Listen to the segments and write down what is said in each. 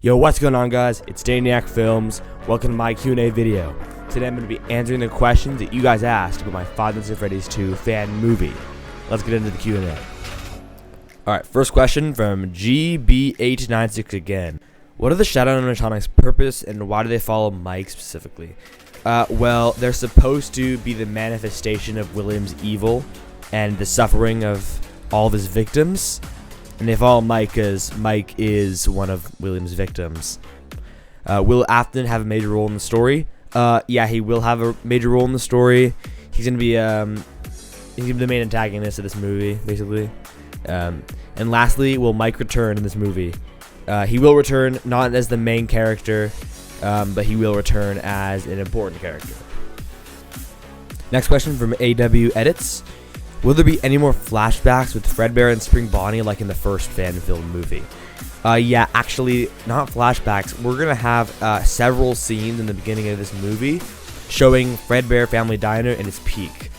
Yo, what's going on, guys? It's Daneiac Films. Welcome to my Q&A video. Today I'm going to be answering the questions that you guys asked about my Five Nights at Freddy's 2 fan movie. Let's get into the Q&A. Alright, first question from GB896 again. What are the Shadow Animatronics' purpose and why do they follow Mike specifically? Well, they're supposed to be the manifestation of William's evil and the suffering of all of his victims. And they follow Mike because Mike is one of William's victims. Will Afton have a major role in the story? Yeah, he will have a major role in the story. He's gonna be the main antagonist of this movie, basically. And lastly, will Mike return in this movie? He will return not as the main character, but he will return as an important character. Next question from AWdits. Will there be any more flashbacks with Fredbear and Spring Bonnie like in the first fan-filled movie? Yeah, actually, not flashbacks. We're going to have several scenes in the beginning of this movie showing Fredbear Family Diner in its peak.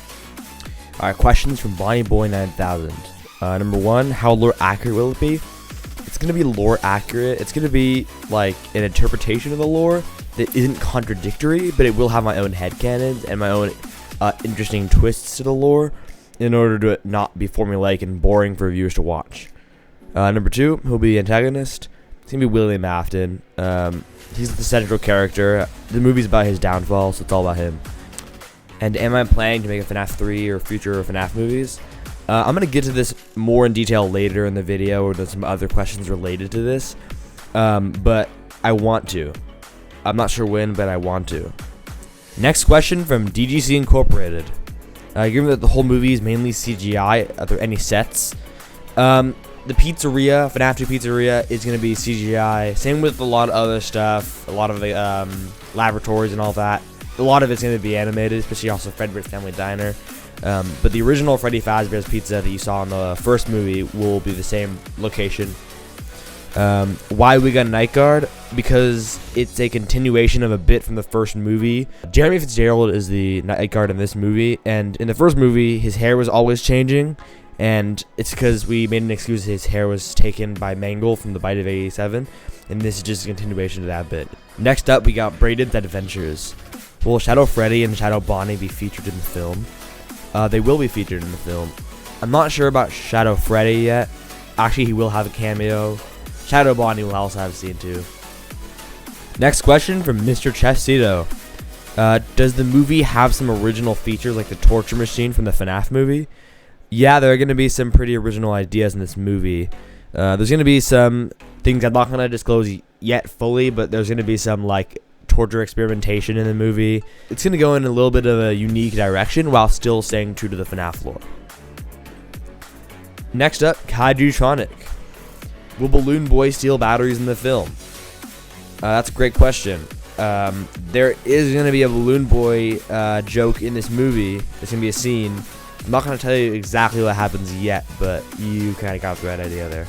Alright, questions from Bonnie Boy 9000. Number one, how lore accurate will it be? It's going to be lore accurate. It's going to be like an interpretation of the lore that isn't contradictory, but it will have my own headcanons and my own interesting twists to the lore, in order to not be formulaic and boring for viewers to watch. Number two, who'll be the antagonist? It's going to be William Afton. He's the central character. The movie's about his downfall, so it's all about him. And am I planning to make a FNAF 3 or future FNAF movies? I'm going to get to this more in detail later in the video, or there's some other questions related to this. But I want to. I'm not sure when, but I want to. Next question from DGC Incorporated. Given that the whole movie is mainly CGI, are there any sets? The pizzeria, FNAF 2 pizzeria, is going to be CGI. Same with a lot of other stuff, a lot of the laboratories and all that. A lot of it's going to be animated, especially also Fredbear's Family Diner. But the original Freddy Fazbear's Pizza that you saw in the first movie will be the same location. Why we got Night Guard? Because it's a continuation of a bit from the first movie. Jeremy Fitzgerald is the Night Guard in this movie, and in the first movie his hair was always changing, and it's because we made an excuse his hair was taken by Mangle from the Bite of 87, and this is just a continuation of that bit. Next up, we got Braden's Adventures. Will Shadow Freddy and Shadow Bonnie be featured in the film? They will be featured in the film. I'm not sure about Shadow Freddy yet. Actually, he will have a cameo. Shadow Bonnie will also have a scene too. Next question from Mr. Chessito. Does the movie have some original features like the torture machine from the FNAF movie? Yeah, there are going to be some pretty original ideas in this movie. There's going to be some things I'm not going to disclose yet fully, but there's going to be some like torture experimentation in the movie. It's going to go in a little bit of a unique direction while still staying true to the FNAF lore. Next up, Kaijutronic. Will Balloon Boy steal batteries in the film? That's a great question. There is going to be a Balloon Boy joke in this movie. There's going to be a scene. I'm not going to tell you exactly what happens yet, but you kind of got the right idea there.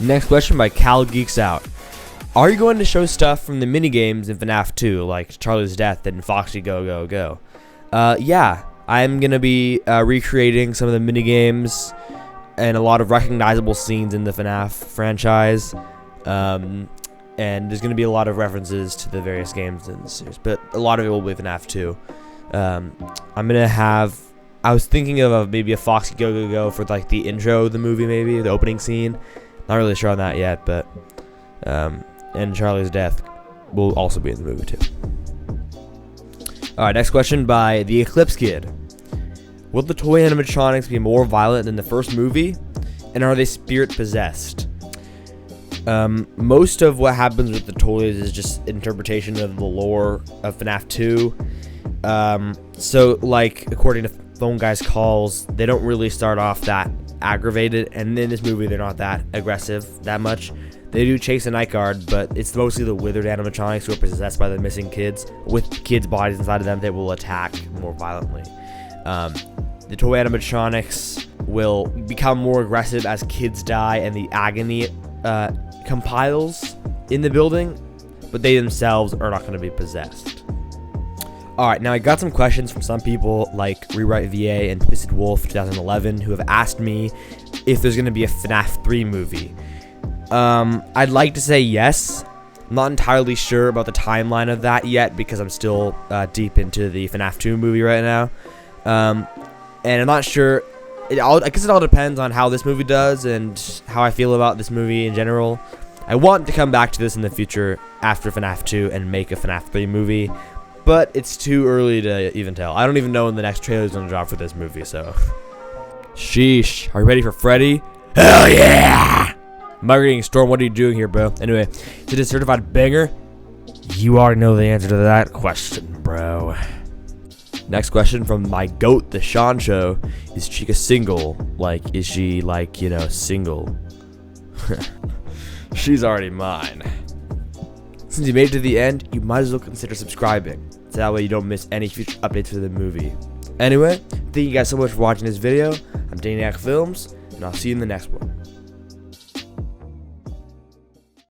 Next question by Cal Geeks Out. Are you going to show stuff from the minigames in FNAF 2, like Charlie's Death and Foxy Go Go Go? Yeah, I'm going to be recreating some of the minigames and a lot of recognizable scenes in the FNAF franchise. And there's going to be a lot of references to the various games in the series, but a lot of it will be FNAF 2. I'm going to have... I was thinking of maybe a Foxy Go Go Go for like the intro of the movie, maybe, the opening scene. Not really sure on that yet, but... and Charlie's Death will also be in the movie too. Alright, next question by The Eclipse Kid. Will the toy animatronics be more violent than the first movie? And are they spirit possessed? Most of what happens with the toys is just interpretation of the lore of FNAF 2. So, like, according to Phone Guy's calls, they don't really start off that aggravated, and in this movie they're not that aggressive that much. They do chase a Night Guard, but it's mostly the withered animatronics who are possessed by the missing kids, with kids' bodies inside of them that will attack more violently. The toy animatronics will become more aggressive as kids die and the agony compiles in the building, but they themselves are not going to be possessed. Alright, now I got some questions from some people like Rewrite VA and Twisted Wolf 2011 who have asked me if there's going to be a FNAF 3 movie. I'd like to say yes. I'm not entirely sure about the timeline of that yet because I'm still deep into the FNAF 2 movie right now. And I'm not sure. I guess it all depends on how this movie does and how I feel about this movie in general. I want to come back to this in the future after FNAF 2 and make a FNAF 3 movie, but it's too early to even tell. I don't even know when the next trailer is going to drop for this movie, so. Sheesh. Are you ready for Freddy? Hell yeah! Marketing Storm, what are you doing here, bro? Anyway, is it a certified banger? You already know the answer to that question, bro. Next question from my goat, the Sean Show. Is Chica single? Like, is she, like, you know, single? She's already mine. Since you made it to the end, you might as well consider subscribing. So that way you don't miss any future updates for the movie. Anyway, thank you guys so much for watching this video. I'm Daneiac Films, and I'll see you in the next one.